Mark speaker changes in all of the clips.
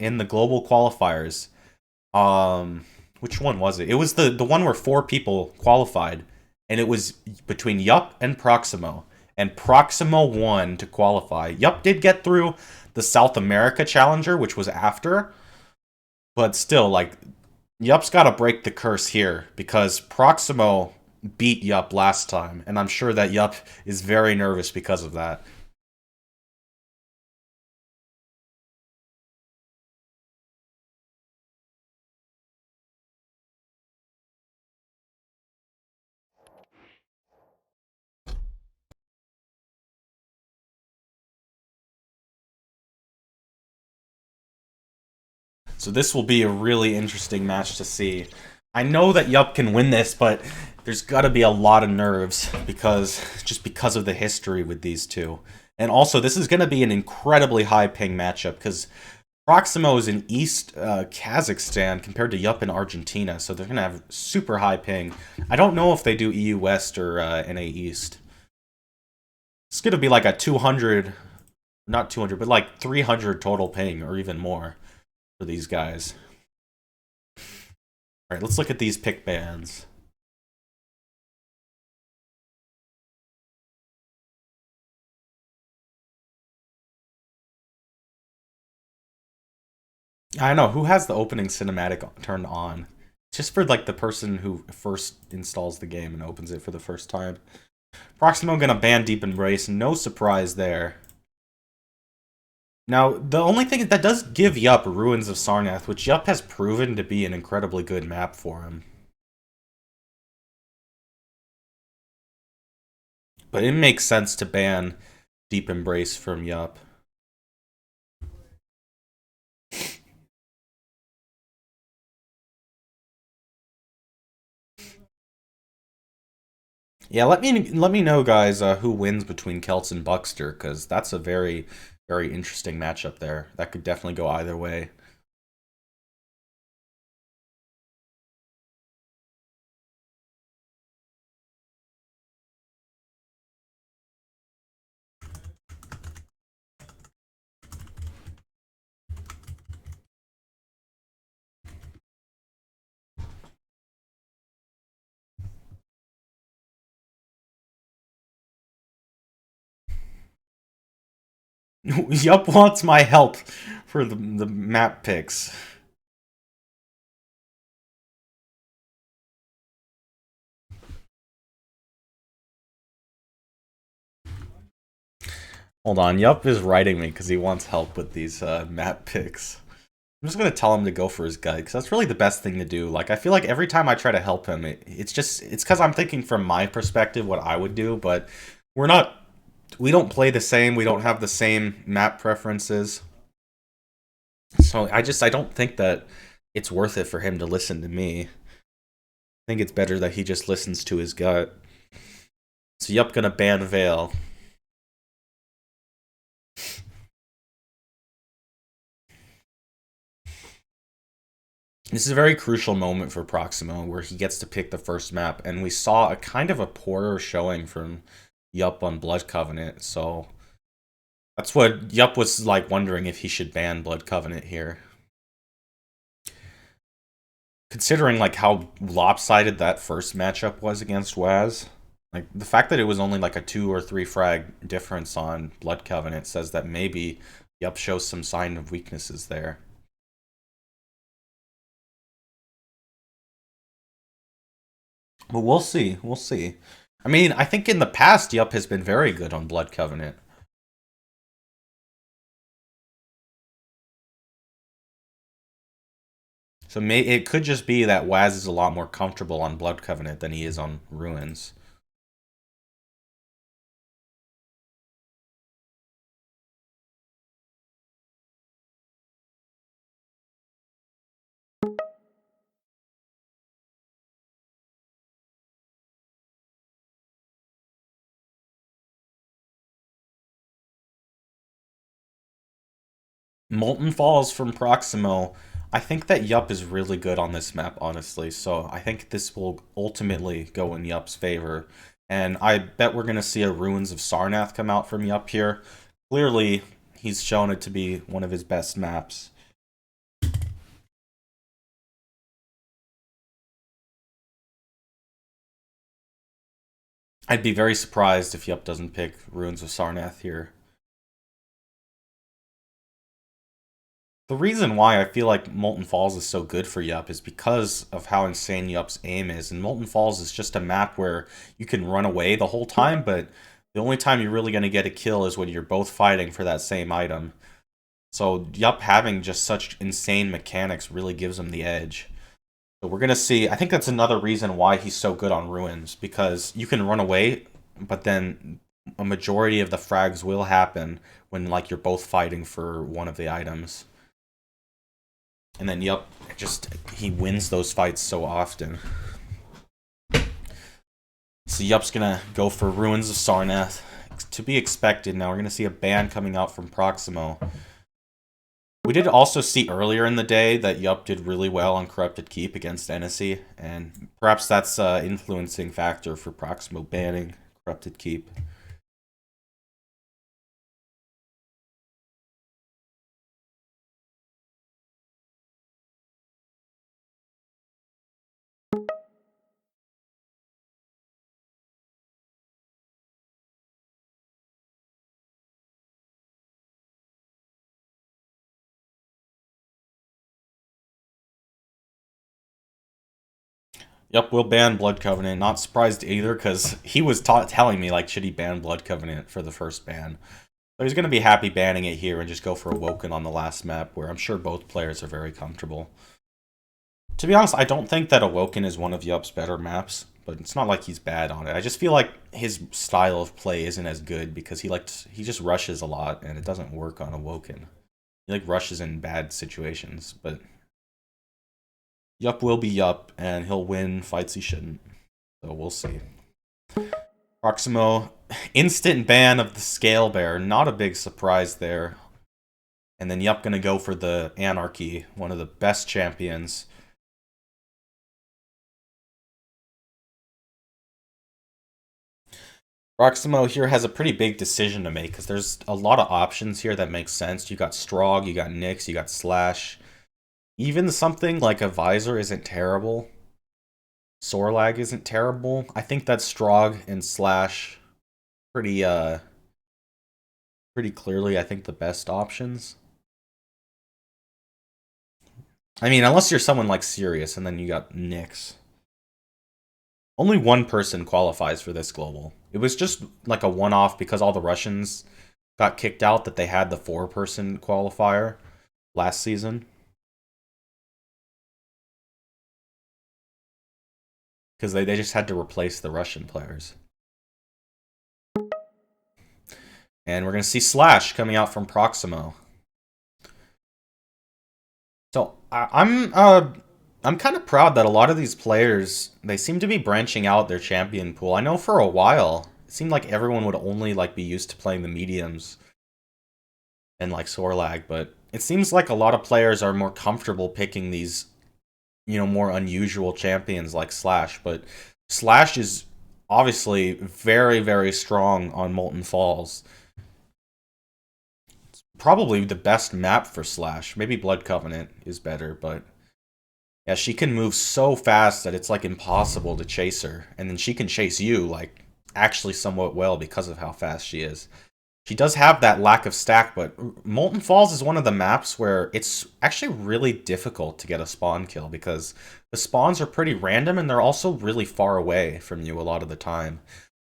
Speaker 1: in the global qualifiers. Which one was it? It was the one where 4 people qualified, and it was between Yup and Proximo. And Proximo won to qualify. Yup did get through the South America Challenger, which was after, but still, like, Yup's got to break the curse here because Proximo beat Yup last time, and I'm sure that Yup is very nervous because of that. So this will be a really interesting match to see. I know that Yup can win this, but there's got to be a lot of nerves because of the history with these two. And also, this is going to be an incredibly high ping matchup because Proximo is in East Kazakhstan compared to Yup in Argentina, so they're going to have super high ping. I don't know if they do EU West or NA East. It's going to be like a 200, not 200, but like 300 total ping or even more for these guys. All right, let's look at these pick bands. I know who has the opening cinematic turned on. Just for like the person who first installs the game and opens it for the first time. Proximo gonna ban Deep Embrace, no surprise there. Now, the only thing that does give Yup Ruins of Sarnath, which Yup has proven to be an incredibly good map for him. But it makes sense to ban Deep Embrace from Yup. Yeah, let me know, guys, who wins between Celts and Buckster, because that's a very interesting matchup there. That could definitely go either way. Yup wants my help for the map picks. Hold on, Yup is writing me because he wants help with these map picks. I'm just gonna tell him to go for his gut because that's really the best thing to do. Like I feel like every time I try to help him, it's because I'm thinking from my perspective what I would do, but we're not we don't play the same. We don't have the same map preferences. So I don't think that it's worth it for him to listen to me. I think it's better that he just listens to his gut. So Yup gonna ban Vale. This is a very crucial moment for Proximo where he gets to pick the first map, and we saw a kind of a poorer showing from Yup on Blood Covenant, so that's what Yup was like wondering if he should ban Blood Covenant here. Considering like how lopsided that first matchup was against Waz, like the fact that it was only like a 2 or 3 frag difference on Blood Covenant says that maybe Yup shows some sign of weaknesses there. But we'll see. We'll see. I mean, I think in the past, Yup has been very good on Blood Covenant. So it could just be that Waz is a lot more comfortable on Blood Covenant than he is on Ruins. Molten Falls from Proximo. I think that Yup is really good on this map, honestly. So I think this will ultimately go in Yup's favor. And I bet we're going to see a Ruins of Sarnath come out from Yup here. Clearly, he's shown it to be one of his best maps. I'd be very surprised if Yup doesn't pick Ruins of Sarnath here. The reason why I feel like Molten Falls is so good for Yup is because of how insane Yup's aim is. And Molten Falls is just a map where you can run away the whole time, but the only time you're really going to get a kill is when you're both fighting for that same item. So Yup having just such insane mechanics really gives him the edge. So we're going to see, I think that's another reason why he's so good on Ruins, because you can run away, but then a majority of the frags will happen when like you're both fighting for one of the items. And then Yup, he wins those fights so often. So Yup's gonna go for Ruins of Sarnath. To be expected now, we're gonna see a ban coming out from Proximo. We did also see earlier in the day that Yup did really well on Corrupted Keep against NSE, and perhaps that's an influencing factor for Proximo banning Corrupted Keep. Yup, we'll ban Blood Covenant. Not surprised either, because he was telling me, like, should he ban Blood Covenant for the first ban? So he's going to be happy banning it here and just go for Awoken on the last map, where I'm sure both players are very comfortable. To be honest, I don't think that Awoken is one of Yup's better maps, but it's not like he's bad on it. I just feel like his style of play isn't as good because he just rushes a lot, and it doesn't work on Awoken. He, like, rushes in bad situations, but Yup will be Yup, and he'll win fights he shouldn't. So we'll see. Proximo, instant ban of the Scale Bear. Not a big surprise there. And then Yup gonna go for the Anarchy, one of the best champions. Proximo here has a pretty big decision to make, because there's a lot of options here that make sense. You got Strog, you got Nyx, you got Slash. Even something like a Visor isn't terrible. Sorlag isn't terrible. I think that Strog and Slash pretty pretty clearly, I think, the best options. I mean, unless you're someone like Sirius, and then you got Nyx. Only one person qualifies for this global. It was just like a one-off because all the Russians got kicked out that they had the 4-person qualifier last season. Because they just had to replace the Russian players. And we're going to see Slash coming out from Proximo. So I'm kind of proud that a lot of these players, they seem to be branching out their champion pool. I know for a while it seemed like everyone would only like be used to playing the mediums and like Sorlag, but it seems like a lot of players are more comfortable picking these, more unusual champions like Slash. But Slash is obviously very, very strong on Molten Falls. It's probably the best map for Slash. Maybe Blood Covenant is better, but yeah, she can move so fast that it's like impossible to chase her. And then she can chase you like actually somewhat well because of how fast she is. She does have that lack of stack, but Molten Falls is one of the maps where it's actually really difficult to get a spawn kill because the spawns are pretty random and they're also really far away from you a lot of the time.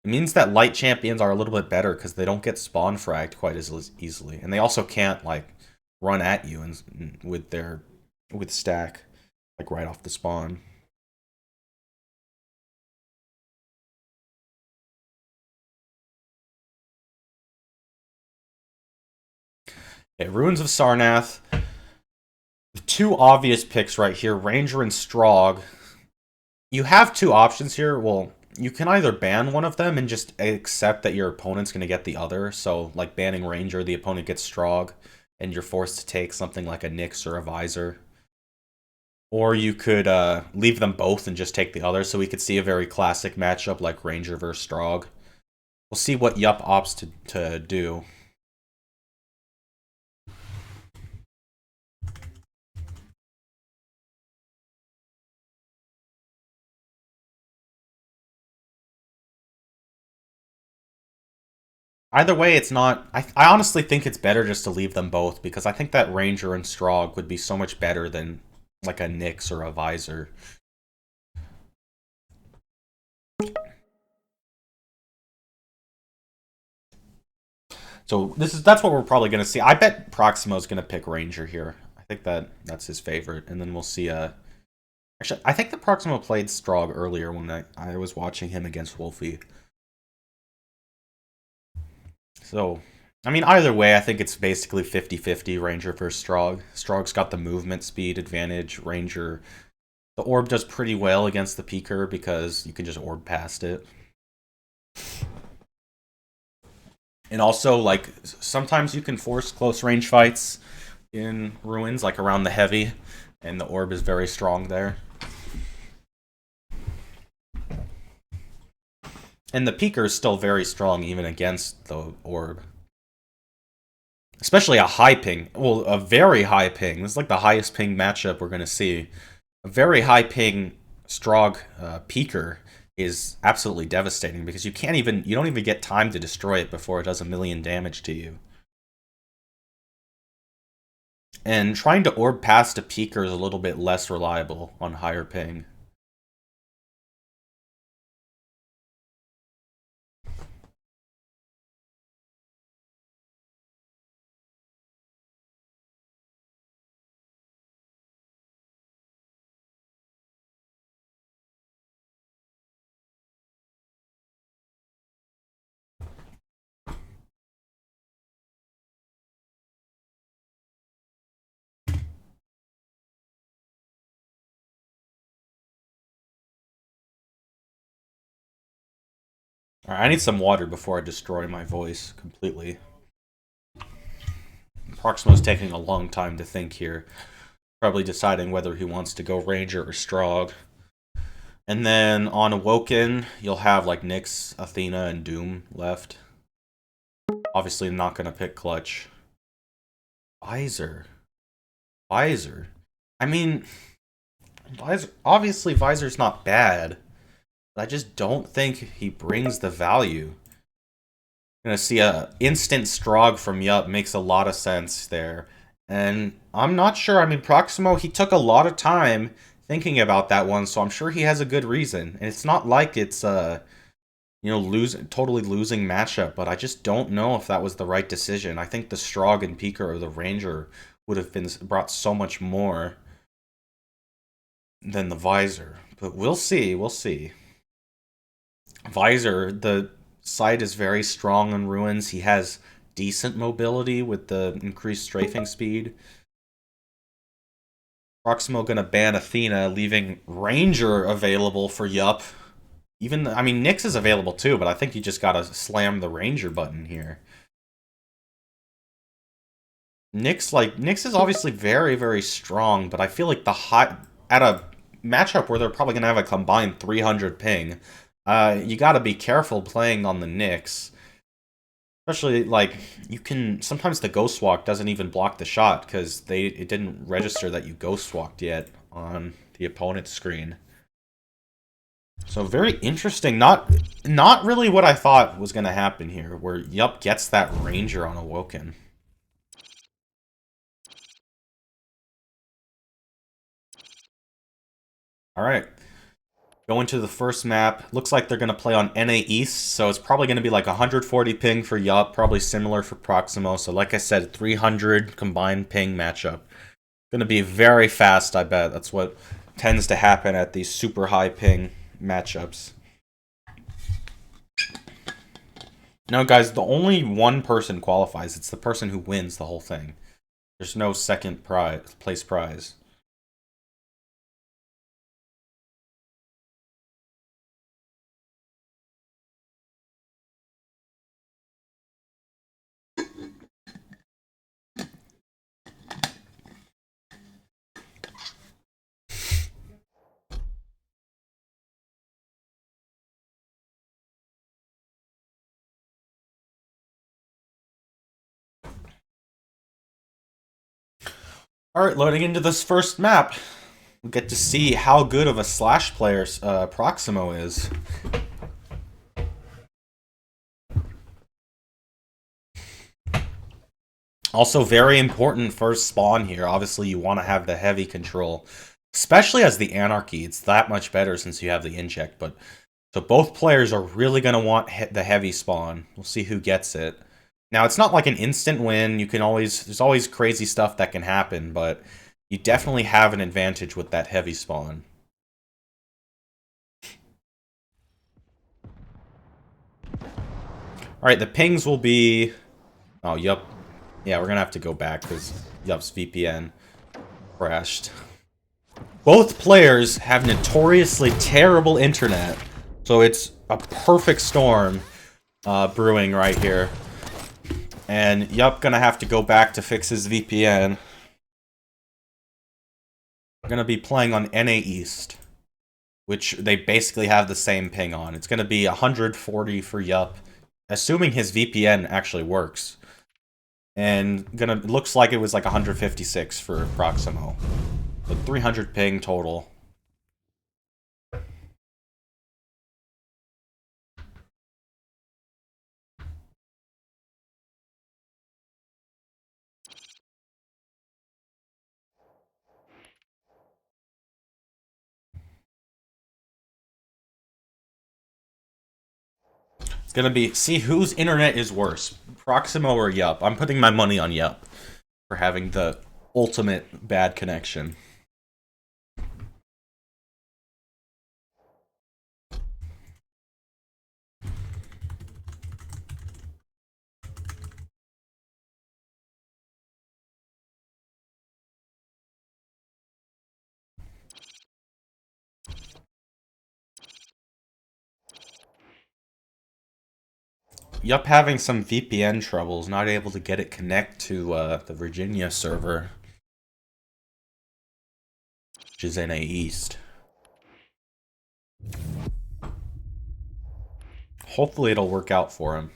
Speaker 1: It means that light champions are a little bit better because they don't get spawn fragged quite as easily. And they also can't like run at you with stack like right off the spawn. Okay, Ruins of Sarnath. The two obvious picks right here, Ranger and Strog. You have two options here. Well, you can either ban one of them and just accept that your opponent's going to get the other. So, like banning Ranger, the opponent gets Strog, and you're forced to take something like a Nyx or a Visor. Or you could leave them both and just take the other, so we could see a very classic matchup like Ranger versus Strog. We'll see what Yup opts to do. Either way, it's not. I honestly think it's better just to leave them both because I think that Ranger and Strog would be so much better than like a Nyx or a Visor. So that's what we're probably gonna see. I bet Proximo's gonna pick Ranger here. I think that's his favorite, and then we'll see. Actually, I think the Proximo played Strog earlier when I was watching him against Wolfie. So, I mean, either way, I think it's basically 50-50 Ranger versus Strog. Strog's got the movement speed advantage. Ranger, the orb does pretty well against the Peeker because you can just orb past it. And also, like, sometimes you can force close range fights in Ruins, like around the Heavy, and the orb is very strong there. And the Peeker is still very strong even against the orb. Especially a high ping. Well, a very high ping. This is like the highest ping matchup we're going to see. A very high ping Strog Peeker is absolutely devastating because you don't even get time to destroy it before it does 1,000,000 damage to you. And trying to orb past a Peeker is a little bit less reliable on higher ping. Alright, I need some water before I destroy my voice completely. Proximo's taking a long time to think here. Probably deciding whether he wants to go Ranger or Strog. And then on Awoken, you'll have like Nyx, Athena, and Doom left. Obviously not going to pick Clutch. Visor. I mean, obviously Visor's not bad. But I just don't think he brings the value. Gonna see a instant Strog from Yup makes a lot of sense there. And I'm not sure. I mean, Proximo, he took a lot of time thinking about that one, so I'm sure he has a good reason. And it's not like it's totally losing matchup, but I just don't know if that was the right decision. I think the Strog and Peeker or the Ranger would have brought so much more than the Visor. But we'll see. Visor, the side is very strong on Ruins. He has decent mobility with the increased strafing speed. Proximo gonna ban Athena, leaving Ranger available for Yup. I mean, Nyx is available too, but I think you just gotta slam the Ranger button here. Nyx is obviously very, very strong, but I feel like at a matchup where they're probably gonna have a combined 300 ping, you gotta be careful playing on the Nyx. Especially, like, sometimes the Ghost Walk doesn't even block the shot, because it didn't register that you Ghost Walked yet on the opponent's screen. So very interesting. Not really what I thought was going to happen here, where Yup gets that Ranger on Awoken. Alright. Go into the first map. Looks like they're going to play on NA East, so it's probably going to be like 140 ping for Yup, probably similar for Proximo. So like I said, 300 combined ping matchup. Going to be very fast, I bet. That's what tends to happen at these super high ping matchups. No, guys, the only one person qualifies. It's the person who wins the whole thing. There's no second place prize. Alright, loading into this first map. We get to see how good of a Slash player Proximo is. Also, very important first spawn here. Obviously, you want to have the heavy control. Especially as the Anarchy. It's that much better since you have the inject. But so both players are really going to want the heavy spawn. We'll see who gets it. Now, it's not like an instant win. You can always... There's always crazy stuff that can happen. But you definitely have an advantage with that heavy spawn. Alright, the pings will be... Oh, yup. Yeah, we're gonna have to go back because Yup's VPN crashed. Both players have notoriously terrible internet, so it's a perfect storm brewing right here. And Yup gonna have to go back to fix his VPN. We're gonna be playing on NA East, which they basically have the same ping on. It's gonna be 140 for Yup, assuming his VPN actually works. And looks like it was like 156 for Proximo. So 300 ping total. It's gonna be, see whose internet is worse, Proximo or Yup. I'm putting my money on Yup for having the ultimate bad connection. Yup having some VPN troubles, not able to get it connect to the Virginia server, which is NA East. Hopefully it'll work out for him.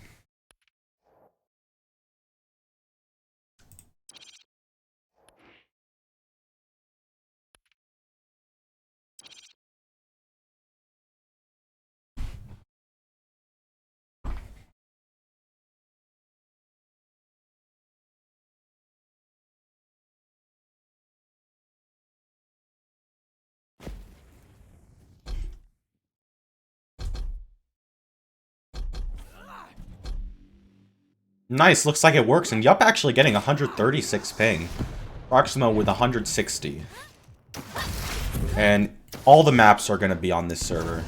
Speaker 1: Nice, looks like it works, and Yup actually getting 136 ping. Proximo with 160. And all the maps are going to be on this server.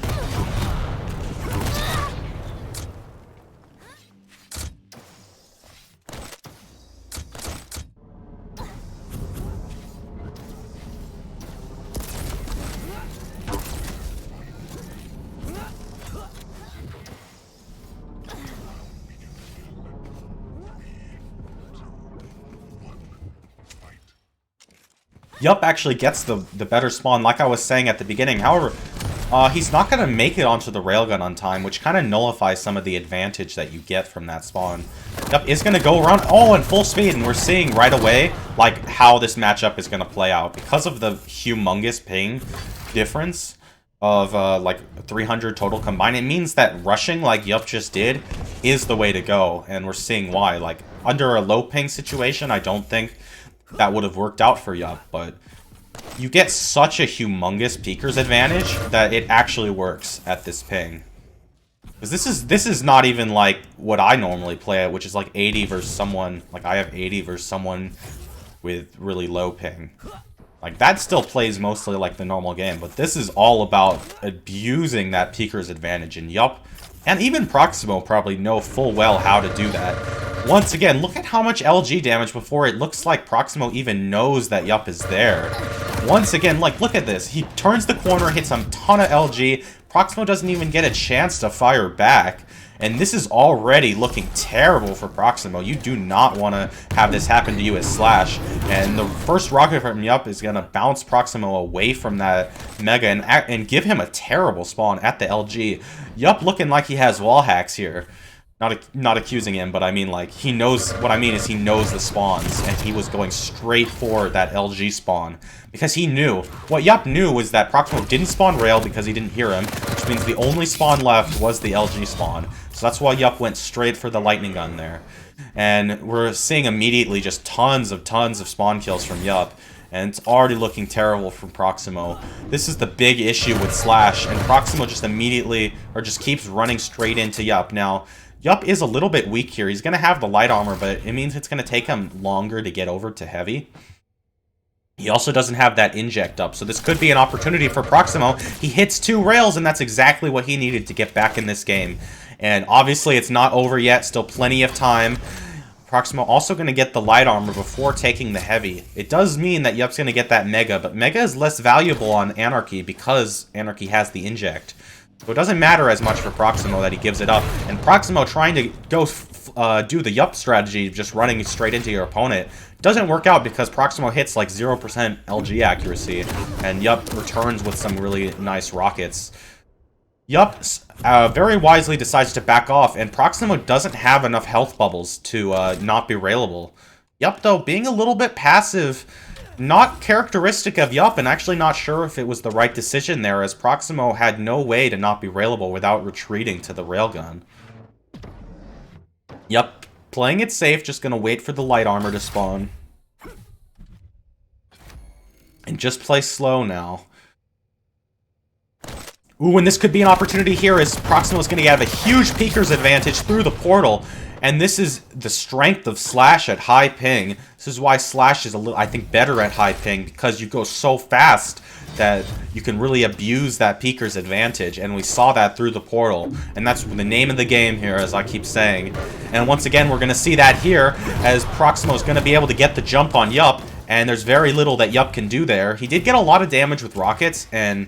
Speaker 1: Yup actually gets the better spawn, like I was saying at the beginning. However, he's not going to make it onto the railgun on time, which kind of nullifies some of the advantage that you get from that spawn. Yup is going to go around, oh, in full speed, and we're seeing right away, like, how this matchup is going to play out. Because of the humongous ping difference of, like, 300 total combined, it means that rushing, like Yup just did, is the way to go, and we're seeing why. Like, under a low ping situation, I don't think that would have worked out for Yup, but you get such a humongous peekers advantage that it actually works at this ping. Because this is not even like what I normally play at, which is like 80 versus someone, like I have 80 versus someone with really low ping. Like that still plays mostly like the normal game, but this is all about abusing that peekers advantage, and Yup, and even Proximo probably know full well how to do that. Once again, look at how much LG damage before it looks like Proximo even knows that Yup is there. Once again, like, look at this. He turns the corner, hits a ton of LG. Proximo doesn't even get a chance to fire back. And this is already looking terrible for Proximo. You do not want to have this happen to you as Slash. And the first rocket from Yup is going to bounce Proximo away from that Mega and give him a terrible spawn at the LG. Yup looking like he has wall hacks here. Not accusing him, but I mean, like, he knows, what I mean is he knows the spawns, and he was going straight for that LG spawn. Because he knew. What Yup knew was that Proximo didn't spawn rail because he didn't hear him, which means the only spawn left was the LG spawn. So that's why Yup went straight for the lightning gun there. And we're seeing immediately just tons of spawn kills from Yup. And it's already looking terrible from Proximo. This is the big issue with Slash, and Proximo just immediately, or just keeps running straight into Yup. Now, Yup is a little bit weak here. He's going to have the light armor, but it means it's going to take him longer to get over to heavy. He also doesn't have that inject up, so this could be an opportunity for Proximo. He hits 2 rails, and that's exactly what he needed to get back in this game. And obviously, it's not over yet. Still plenty of time. Proximo also going to get the light armor before taking the heavy. It does mean that Yup's going to get that Mega, but Mega is less valuable on Anarchy because Anarchy has the inject. So it doesn't matter as much for Proximo that he gives it up. And Proximo trying to go do the Yup strategy, just running straight into your opponent, doesn't work out because Proximo hits like 0% LG accuracy, and Yup returns with some really nice rockets. Yup very wisely decides to back off, and Proximo doesn't have enough health bubbles to not be railable. Yup, though, being a little bit passive, not characteristic of Yup, and actually not sure if it was the right decision there, as Proximo had no way to not be railable without retreating to the railgun. Yup, playing it safe, just gonna wait for the light armor to spawn. And just play slow now. Ooh, and this could be an opportunity here as Proximo's going to have a huge peeker's advantage through the portal. And this is the strength of Slash at high ping. This is why Slash is, I think, better at high ping, because you go so fast that you can really abuse that peeker's advantage. And we saw that through the portal. And that's the name of the game here, as I keep saying. And once again, we're going to see that here, as Proximo's going to be able to get the jump on Yup. And there's very little that Yup can do there. He did get a lot of damage with rockets, and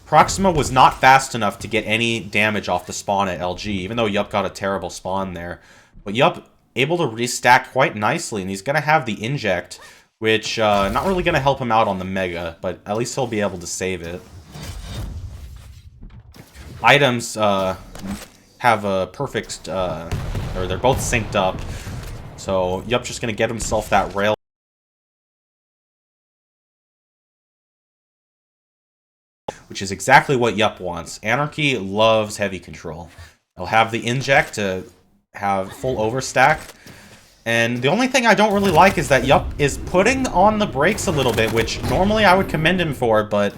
Speaker 1: Proximo was not fast enough to get any damage off the spawn at LG, even though Yup got a terrible spawn there. But Yup able to restack quite nicely, and he's going to have the inject, which not really going to help him out on the Mega, but at least he'll be able to save it. Items have a perfect, or they're both synced up, so Yup just going to get himself that rail, which is exactly what Yup wants. Anarchy loves heavy control. He'll have the inject to have full overstack. And the only thing I don't really like is that Yup is putting on the brakes a little bit, which normally I would commend him for, but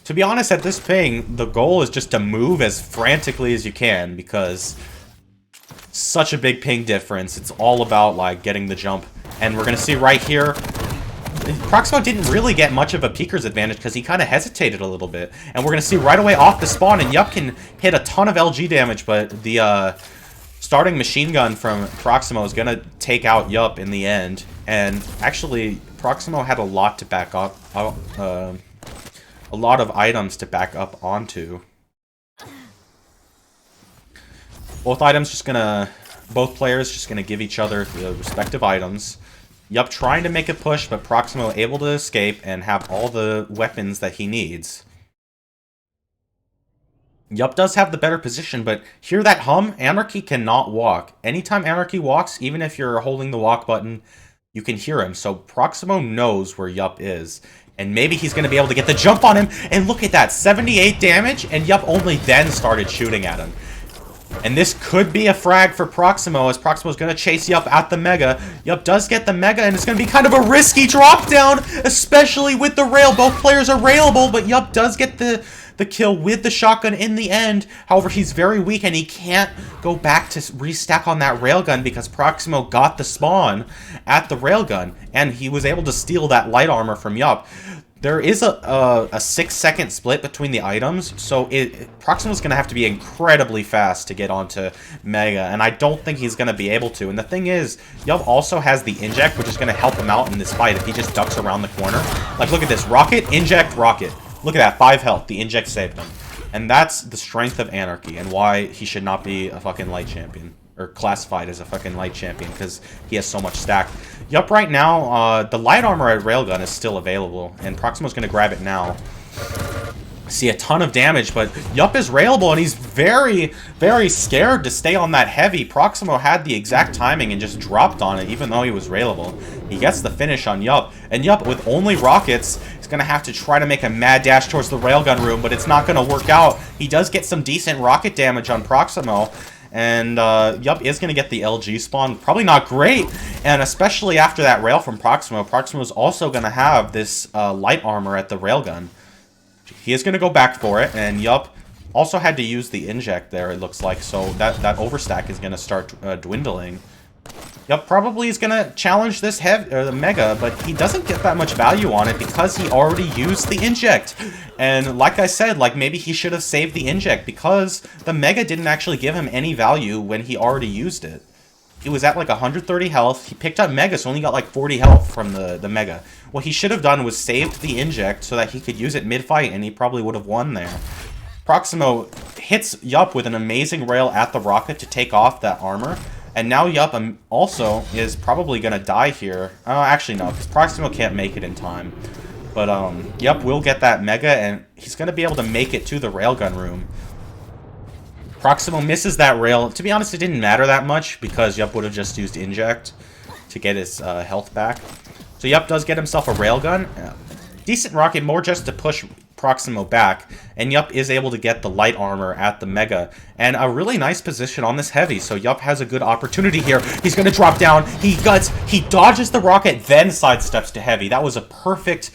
Speaker 1: to be honest, at this ping, the goal is just to move as frantically as you can, because such a big ping difference. It's all about, like, getting the jump. And we're going to see right here, Proximo didn't really get much of a peeker's advantage because he kind of hesitated a little bit. And we're going to see right away off the spawn, and Yup can hit a ton of LG damage, but the starting machine gun from Proximo is going to take out Yup in the end. And actually, Proximo had a lot to back up, a lot of items to back up onto. Both players just going to give each other the respective items. Yup trying to make a push, but Proximo able to escape and have all the weapons that he needs. Yup does have the better position, but hear that hum? Anarchy cannot walk. Anytime Anarchy walks, even if you're holding the walk button, you can hear him. So Proximo knows where Yup is. And maybe he's going to be able to get the jump on him. And look at that, 78 damage, and Yup only then started shooting at him. And this could be a frag for Proximo, as Proximo's going to chase Yup at the Mega. Yup does get the Mega, and it's going to be kind of a risky drop down, especially with the rail. Both players are railable, but Yup does get the kill with the shotgun in the end. However, he's very weak, and he can't go back to restack on that railgun because Proximo got the spawn at the railgun, and he was able to steal that light armor from Yup. There is a 6-second split between the items, so Proximo's going to have to be incredibly fast to get onto Mega, and I don't think he's going to be able to. And the thing is, Yup also has the inject, which is going to help him out in this fight if he just ducks around the corner. Like, look at this. Rocket, inject, rocket. Look at that. 5 health. The inject saved him. And that's the strength of Anarchy, and why he should not be a fucking light champion. Or classified as a fucking light champion, because he has so much stack. Yup, right now, the light armor at Railgun is still available, and Proximo's going to grab it now. See a ton of damage, but Yup is railable, and he's very, very scared to stay on that heavy. Proximo had the exact timing and just dropped on it, even though he was railable. He gets the finish on Yup, and Yup, with only rockets, is going to have to try to make a mad dash towards the railgun room, but it's not going to work out. He does get some decent rocket damage on Proximo, And, Yup is going to get the LG spawn. Probably not great, and especially after that rail from Proximo. Proximo is also going to have this light armor at the railgun. He is going to go back for it, and Yup also had to use the inject there, it looks like, so that overstack is going to start dwindling. Yup, probably is going to challenge this the Mega, but he doesn't get that much value on it because he already used the inject. And like I said, like maybe he should have saved the inject because the Mega didn't actually give him any value when he already used it. He was at like 130 health. He picked up Mega, so only got like 40 health from the Mega. What he should have done was saved the inject so that he could use it mid-fight, and he probably would have won there. Proximo hits Yup with an amazing rail at the rocket to take off that armor. And now Yup also is probably going to die here. Actually, no, because Proximo can't make it in time. But Yup will get that Mega, and he's going to be able to make it to the railgun room. Proximo misses that rail. To be honest, it didn't matter that much because Yup would have just used Inject to get his health back. So Yup does get himself a railgun. Decent rocket, more just to push Proximo back, and Yup is able to get the light armor at the Mega, and a really nice position on this heavy, so Yup has a good opportunity here. He's going to drop down, he dodges the rocket, then sidesteps to heavy. That was a perfect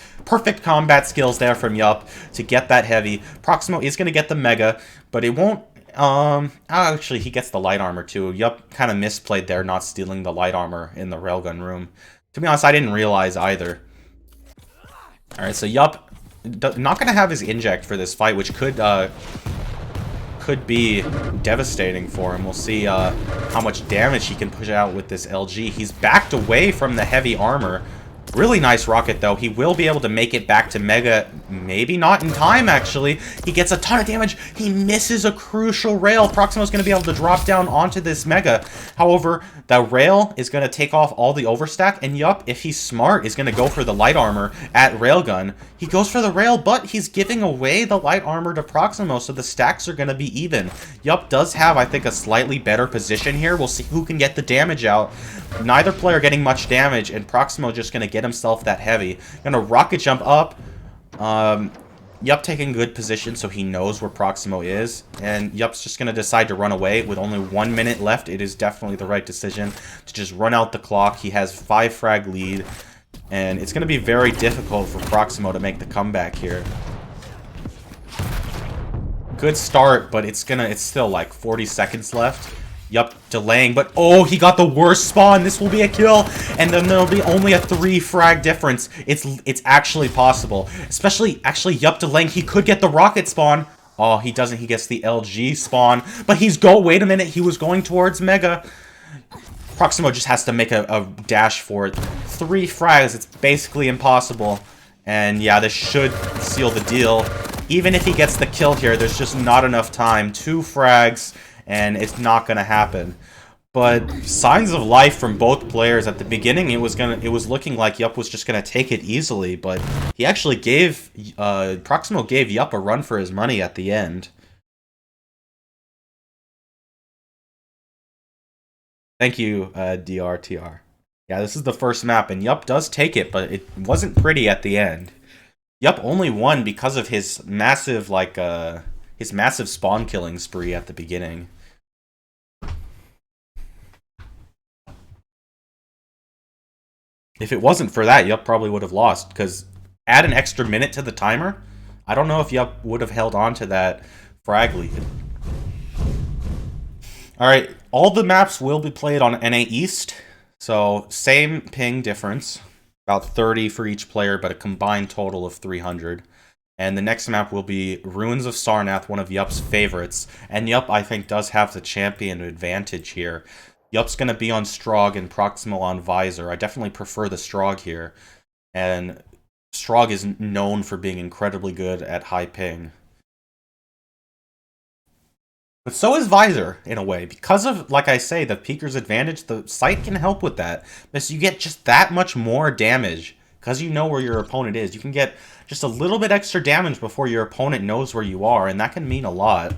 Speaker 1: combat skills there from Yup to get that heavy. Proximo is going to get the Mega, but it won't, actually he gets the light armor too. Yup kind of misplayed there, not stealing the light armor in the railgun room. To be honest, I didn't realize either. Alright, so Yup not going to have his inject for this fight, which could be devastating for him. We'll see how much damage he can push out with this LG. He's backed away from the heavy armor. Really nice rocket, though. He will be able to make it back to Mega. Maybe not in time, actually. He gets a ton of damage. He misses a crucial rail. Proximo's going to be able to drop down onto this Mega. However, the rail is going to take off all the overstack. And Yup, if he's smart, is going to go for the light armor at railgun. He goes for the rail, but he's giving away the light armor to Proximo, so the stacks are going to be even. Yup does have, I think, a slightly better position here. We'll see who can get the damage out. Neither player getting much damage, and Proximo just going to get himself that heavy. Gonna rocket jump up. Yup taking good position so he knows where Proximo is. And Yup's just gonna decide to run away with only 1 minute left. It is definitely the right decision to just run out the clock. He has 5 frag lead. And it's gonna be very difficult for Proximo to make the comeback here. Good start, but it's still like 40 seconds left. Yup, delaying, but oh, he got the worst spawn. This will be a kill, and then there'll be only a 3 frag difference. It's actually possible. Especially, actually, Yup delaying. He could get the rocket spawn. Oh, he doesn't. He gets the LG spawn, but wait a minute. He was going towards Mega. Proximo just has to make a dash for it. 3 frags. It's basically impossible. And yeah, this should seal the deal. Even if he gets the kill here, there's just not enough time. 2 frags. And it's not gonna happen. But signs of life from both players. At the beginning, it was looking like Yup was just gonna take it easily, but he actually Proximo gave Yup a run for his money at the end. Thank you, DRTR. Yeah, this is the first map, and Yup does take it, but it wasn't pretty at the end. Yup only won because of his massive, his massive spawn killing spree at the beginning. If it wasn't for that, Yup probably would have lost, because add an extra minute to the timer, I don't know if Yup would have held on to that frag lead. Alright, all the maps will be played on NA East, so same ping difference, about 30 for each player, but a combined total of 300. And the next map will be Ruins of Sarnath, one of Yup's favorites. And Yup, I think, does have the champion advantage here. Yup's going to be on Strog and Proximo on Visor. I definitely prefer the Strog here. And Strog is known for being incredibly good at high ping. But so is Visor, in a way. Because of, like I say, the Peeker's advantage, the sight can help with that. Because you get just that much more damage. Because you know where your opponent is. You can get just a little bit extra damage before your opponent knows where you are. And that can mean a lot.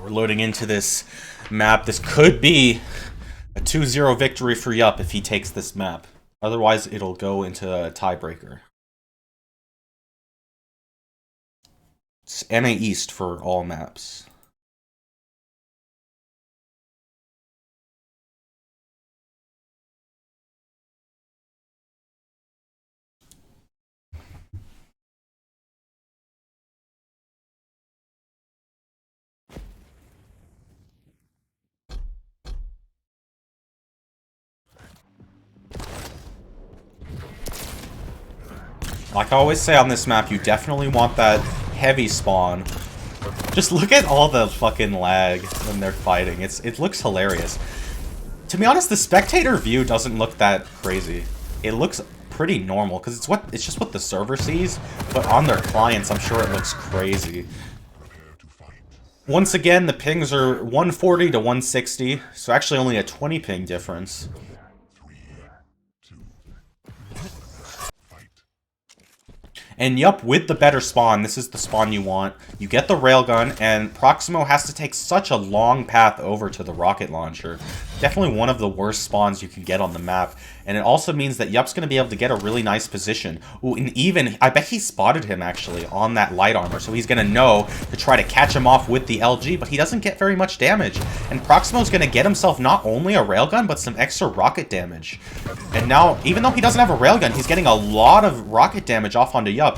Speaker 1: We're loading into this map. This could be a 2-0 victory for Yup if he takes this map. Otherwise, it'll go into a tiebreaker. It's NA East for all maps. Like I always say on this map, you definitely want that heavy spawn. Just look at all the fucking lag when they're fighting. It looks hilarious. To be honest, the spectator view doesn't look that crazy. It looks pretty normal because it's just what the server sees, but on their clients, I'm sure it looks crazy. Once again, the pings are 140 to 160, so actually only a 20 ping difference. And yup, with the better spawn, this is the spawn you want. You get the railgun, and Proximo has to take such a long path over to the rocket launcher. Definitely one of the worst spawns you can get on the map. And it also means that Yup's going to be able to get a really nice position. Ooh, and even, I bet he spotted him actually on that light armor, so he's going to know to try to catch him off with the LG, but he doesn't get very much damage. And Proximo's going to get himself not only a railgun, but some extra rocket damage. And now, even though he doesn't have a railgun, he's getting a lot of rocket damage off onto Yup.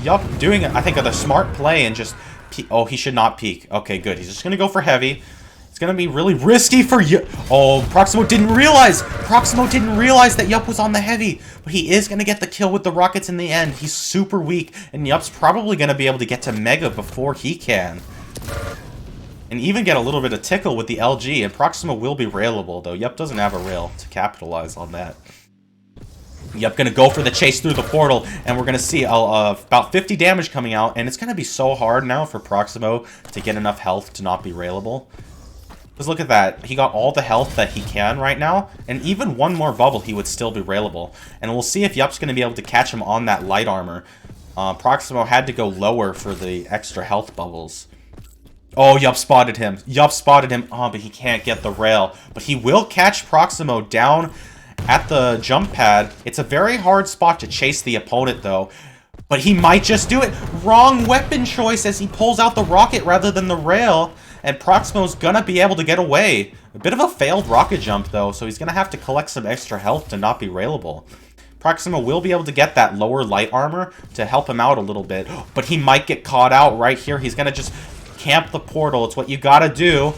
Speaker 1: Yup doing, I think, the smart play and just... Oh, he should not peek. Okay, good. He's just going to go for heavy. It's going to be really risky for Yup. Oh, Proximo didn't realize. Proximo didn't realize that Yup was on the heavy. But he is going to get the kill with the rockets in the end. He's super weak. And Yup's probably going to be able to get to Mega before he can. And even get a little bit of tickle with the LG. And Proximo will be railable, though. Yup doesn't have a rail to capitalize on that. Yup, gonna go for the chase through the portal, and we're gonna see about 50 damage coming out, and it's gonna be so hard now for Proximo to get enough health to not be railable. Because look at that, he got all the health that he can right now, and even one more bubble he would still be railable. And we'll see if Yup's gonna be able to catch him on that light armor. Proximo had to go lower for the extra health bubbles. Oh, Yup spotted him. Yup spotted him. Oh, but he can't get the rail. But he will catch Proximo down at the jump pad. It's a very hard spot to chase the opponent, though. But he might just do it. Wrong weapon choice as he pulls out the rocket rather than the rail. And Proximo's gonna be able to get away. A bit of a failed rocket jump, though, so he's gonna have to collect some extra health to not be railable. Proximo will be able to get that lower light armor to help him out a little bit. But he might get caught out right here. He's gonna just camp the portal. It's what you gotta do.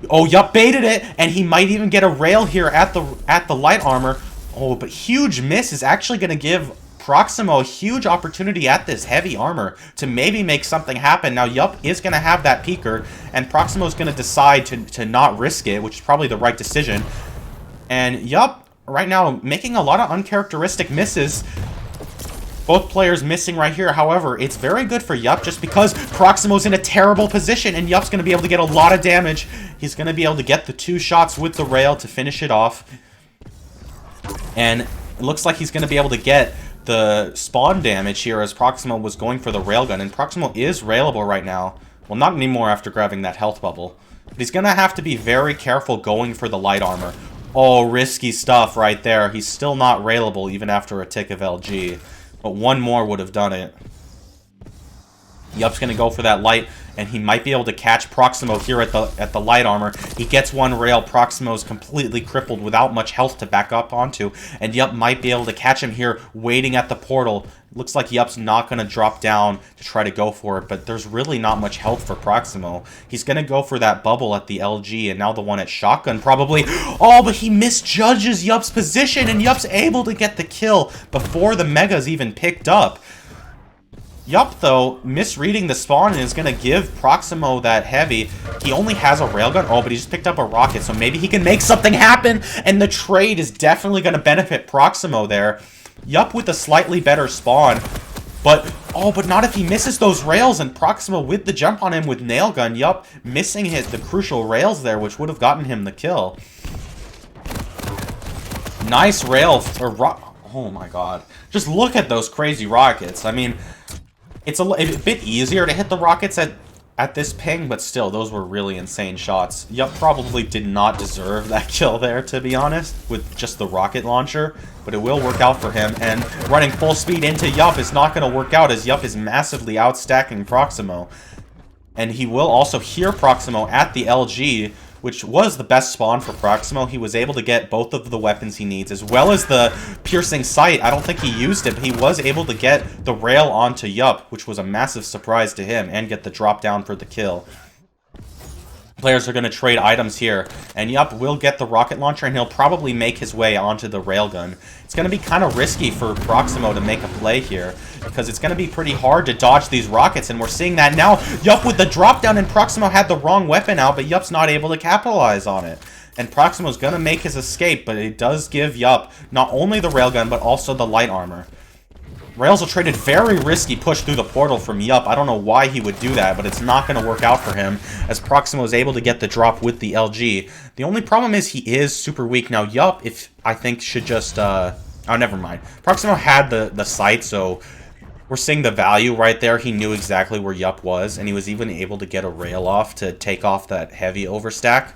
Speaker 1: Oh, Yup baited it, and he might even get a rail here at the light armor. Oh, but huge miss is actually going to give Proximo a huge opportunity at this heavy armor to maybe make something happen. Now, Yup is going to have that peeker, and Proximo's going to decide to not risk it, which is probably the right decision. And Yup, right now, making a lot of uncharacteristic misses. Both players missing right here. However, it's very good for Yup just because Proximo's in a terrible position and Yup's going to be able to get a lot of damage. He's going to be able to get the 2 shots with the rail to finish it off. And it looks like he's going to be able to get the spawn damage here as Proximo was going for the railgun. And Proximo is railable right now. Well, not anymore after grabbing that health bubble. But he's going to have to be very careful going for the light armor. Oh, risky stuff right there. He's still not railable even after a tick of LG. But one more would have done it. Yup's going to go for that light, and he might be able to catch Proximo here at the light armor. He gets one rail. Proximo's completely crippled without much health to back up onto, and Yup might be able to catch him here waiting at the portal. Looks like Yup's not going to drop down to try to go for it, but there's really not much health for Proximo. He's going to go for that bubble at the LG, and now the one at shotgun probably. Oh, but he misjudges Yup's position, and Yup's able to get the kill before the Mega's even picked up. Yup, though, misreading the spawn is going to give Proximo that heavy. He only has a railgun. Oh, but he just picked up a rocket, so maybe he can make something happen, and the trade is definitely going to benefit Proximo there. Yup with a slightly better spawn, but not if he misses those rails, and Proximo with the jump on him with nail gun. Yup missing the crucial rails there, which would have gotten him the kill. Nice rail for oh my god. Just look at those crazy rockets. I mean, it's a bit easier to hit the rockets at at this ping, but still, those were really insane shots. Yup probably did not deserve that kill there, to be honest, with just the rocket launcher, but it will work out for him, and running full speed into Yup is not going to work out, as Yup is massively outstacking Proximo. And he will also hear Proximo at the LG, which was the best spawn for Proximo. He was able to get both of the weapons he needs, as well as the piercing sight. I don't think he used it, but he was able to get the rail onto Yup, which was a massive surprise to him, and get the drop down for the kill. Players are going to trade items here, and Yup will get the rocket launcher, and he'll probably make his way onto the railgun. It's going to be kind of risky for Proximo to make a play here, because it's going to be pretty hard to dodge these rockets, and we're seeing that now. Yup with the drop down, and Proximo had the wrong weapon out, but Yup's not able to capitalize on it. And Proximo's going to make his escape, but it does give Yup not only the railgun, but also the light armor. Rails will trade a very risky push through the portal from Yup. I don't know why he would do that, but it's not going to work out for him, as Proximo is able to get the drop with the LG. The only problem is he is super weak. Now, Yup, I think, should just... oh, never mind. Proximo had the sight, so we're seeing the value right there. He knew exactly where Yup was, and he was even able to get a rail off to take off that heavy overstack.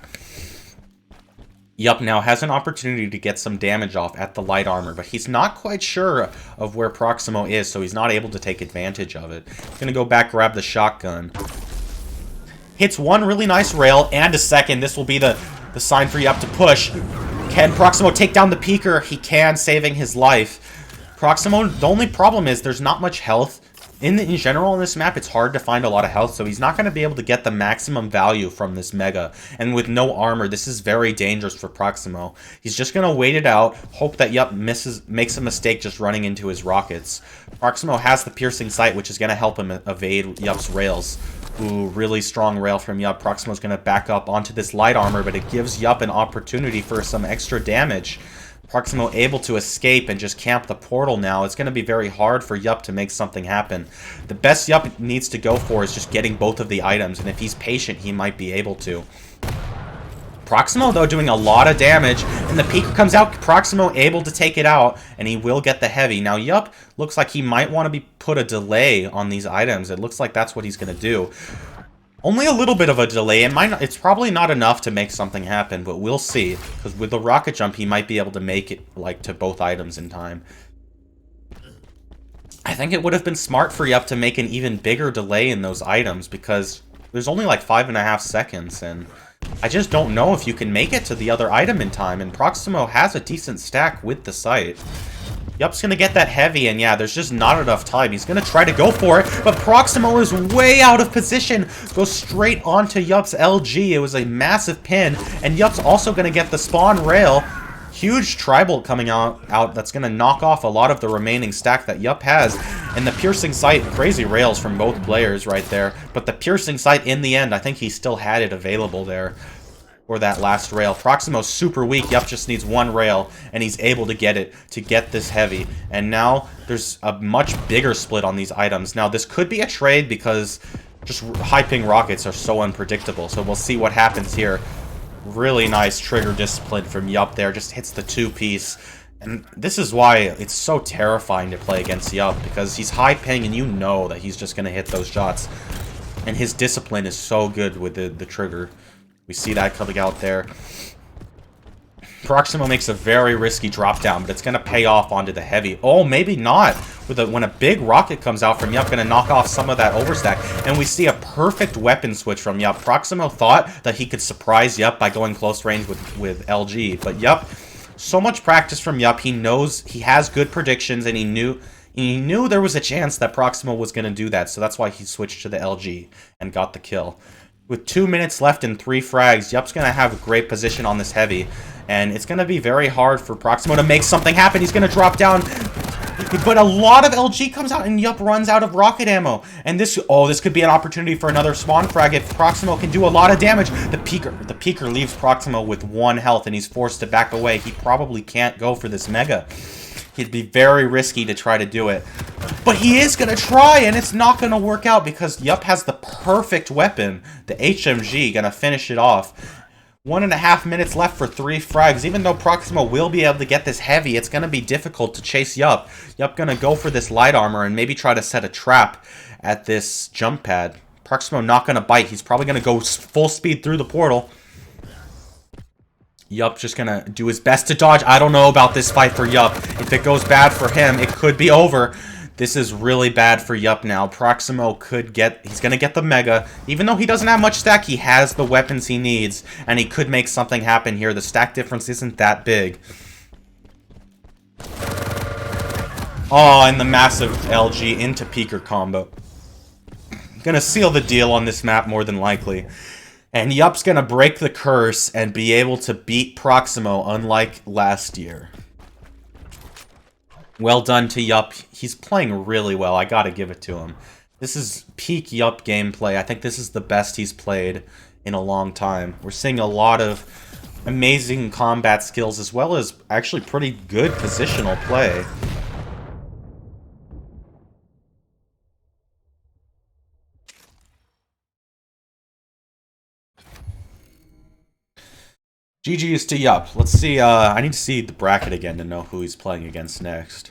Speaker 1: Yup now has an opportunity to get some damage off at the light armor, but he's not quite sure of where Proximo is, so he's not able to take advantage of it. He's going to go back, grab the shotgun. Hits one really nice rail and a second. This will be the sign for Yup to push. Can Proximo take down the peeker? He can, saving his life. Proximo, the only problem is there's not much health. In general, in this map, it's hard to find a lot of health, so he's not going to be able to get the maximum value from this Mega. And with no armor, this is very dangerous for Proximo. He's just going to wait it out, hope that Yup makes a mistake just running into his rockets. Proximo has the piercing sight, which is going to help him evade Yup's rails. Ooh, really strong rail from Yup. Proximo's going to back up onto this light armor, but it gives Yup an opportunity for some extra damage. Proximo able to escape and just camp the portal now. It's going to be very hard for Yup to make something happen. The best Yup needs to go for is just getting both of the items, and if he's patient, he might be able to. Proximo, though, doing a lot of damage, and the peeker comes out. Proximo able to take it out, and he will get the heavy. Now, Yup looks like he might want to put a delay on these items. It looks like that's what he's going to do. Only a little bit of a delay. It's probably not enough to make something happen, but we'll see. Because with the rocket jump, he might be able to make it like to both items in time. I think it would have been smart for Yup to make an even bigger delay in those items, because there's only like 5.5 seconds, and I just don't know if you can make it to the other item in time. And Proximo has a decent stack with the sight. Yup's going to get that heavy, and yeah, there's just not enough time. He's going to try to go for it, but Proximo is way out of position. Goes straight onto Yup's LG. It was a massive pin, and Yup's also going to get the spawn rail. Huge tribal coming out that's going to knock off a lot of the remaining stack that Yup has. And the piercing sight, crazy rails from both players right there. But the piercing sight in the end, I think he still had it available there for that last rail. Proximo's super weak. Yup just needs one rail, and he's able to get it to get this heavy. And now there's a much bigger split on these items. Now this could be a trade because just high ping rockets are so unpredictable. So we'll see what happens here. Really nice trigger discipline from Yup there. Just hits the two-piece. And this is why it's so terrifying to play against Yup, because he's high ping and you know that he's just going to hit those shots. And his discipline is so good with the trigger. We see that coming out there. Proximo makes a very risky drop down, but it's going to pay off onto the heavy. Oh, maybe not. When a big rocket comes out from Yup, going to knock off some of that overstack. And we see a perfect weapon switch from Yup. Proximo thought that he could surprise Yup by going close range with LG. But Yup, so much practice from Yup. He knows he has good predictions, and he knew there was a chance that Proximo was going to do that. So that's why he switched to the LG and got the kill. With 2 minutes left and 3 frags, Yup's going to have a great position on this heavy. And it's going to be very hard for Proximo to make something happen. He's going to drop down. But a lot of LG comes out, and Yup runs out of rocket ammo. And this could be an opportunity for another spawn frag if Proximo can do a lot of damage. The peeker leaves Proximo with 1 health, and he's forced to back away. He probably can't go for this Mega. He'd be very risky to try to do it. But he is going to try, and it's not going to work out because Yup has the perfect weapon. The HMG going to finish it off. 1.5 minutes left for 3 frags. Even though Proximo will be able to get this heavy, it's going to be difficult to chase Yup. Yup going to go for this light armor and maybe try to set a trap at this jump pad. Proximo not going to bite. He's probably going to go full speed through the portal. Yup just going to do his best to dodge. I don't know about this fight for Yup. If it goes bad for him, it could be over. This is really bad for Yup now. Proximo could get... He's going to get the Mega. Even though he doesn't have much stack, he has the weapons he needs. And he could make something happen here. The stack difference isn't that big. Oh, and the massive LG into Peeker combo. Gonna seal the deal on this map more than likely. And Yup's gonna break the curse and be able to beat Proximo unlike last year. Well done to Yup. He's playing really well. I gotta give it to him. This is peak Yup gameplay. I think this is the best he's played in a long time. We're seeing a lot of amazing combat skills as well as actually pretty good positional play. GG's to Yup. Let's see, I need to see the bracket again to know who he's playing against next.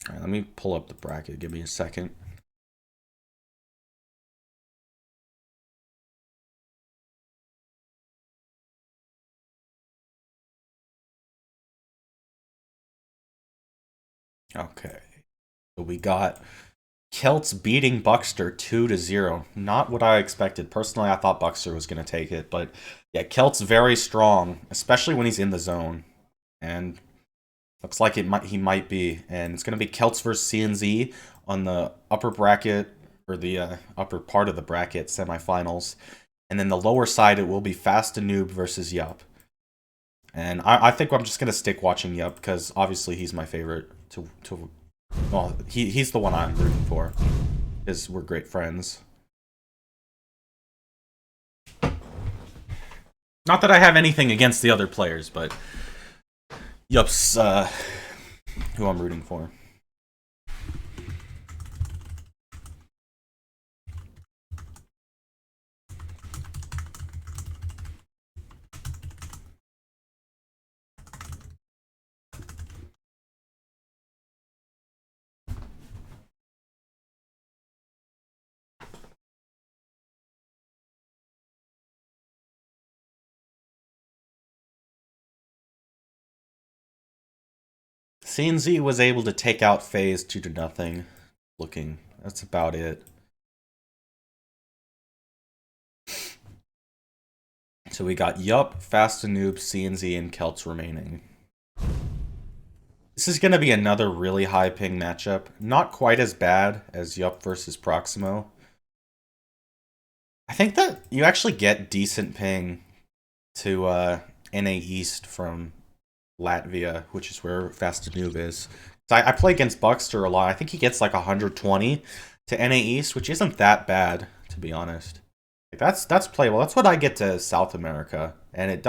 Speaker 1: Alright, let me pull up the bracket. Give me a second. Okay. So we got Celts beating Buckster 2-0. Not what I expected. Personally, I thought Buckster was going to take it. But yeah, Celts very strong, especially when he's in the zone. And looks like he might be. And it's going to be Celts versus CNZ on the upper bracket, or the upper part of the bracket, semifinals. And then the lower side, it will be Fast and Noob versus Yup. And I think I'm just going to stick watching Yup, because obviously he's my favorite well, he's the one I'm rooting for, because we're great friends. Not that I have anything against the other players, but Yup's who I'm rooting for. CNZ was able to take out FaZe 2-0. Looking, that's about it. So we got Yup, Fast and Noob, CNZ, and Celts remaining. This is going to be another really high ping matchup. Not quite as bad as Yup versus Proximo. I think that you actually get decent ping to NA East from Latvia, which is where Fast and Noob is. So I play against Buckster a lot. I think he gets like 120 to NA East, which isn't that bad, to be honest. Like that's playable. That's what I get to South America, and it doesn't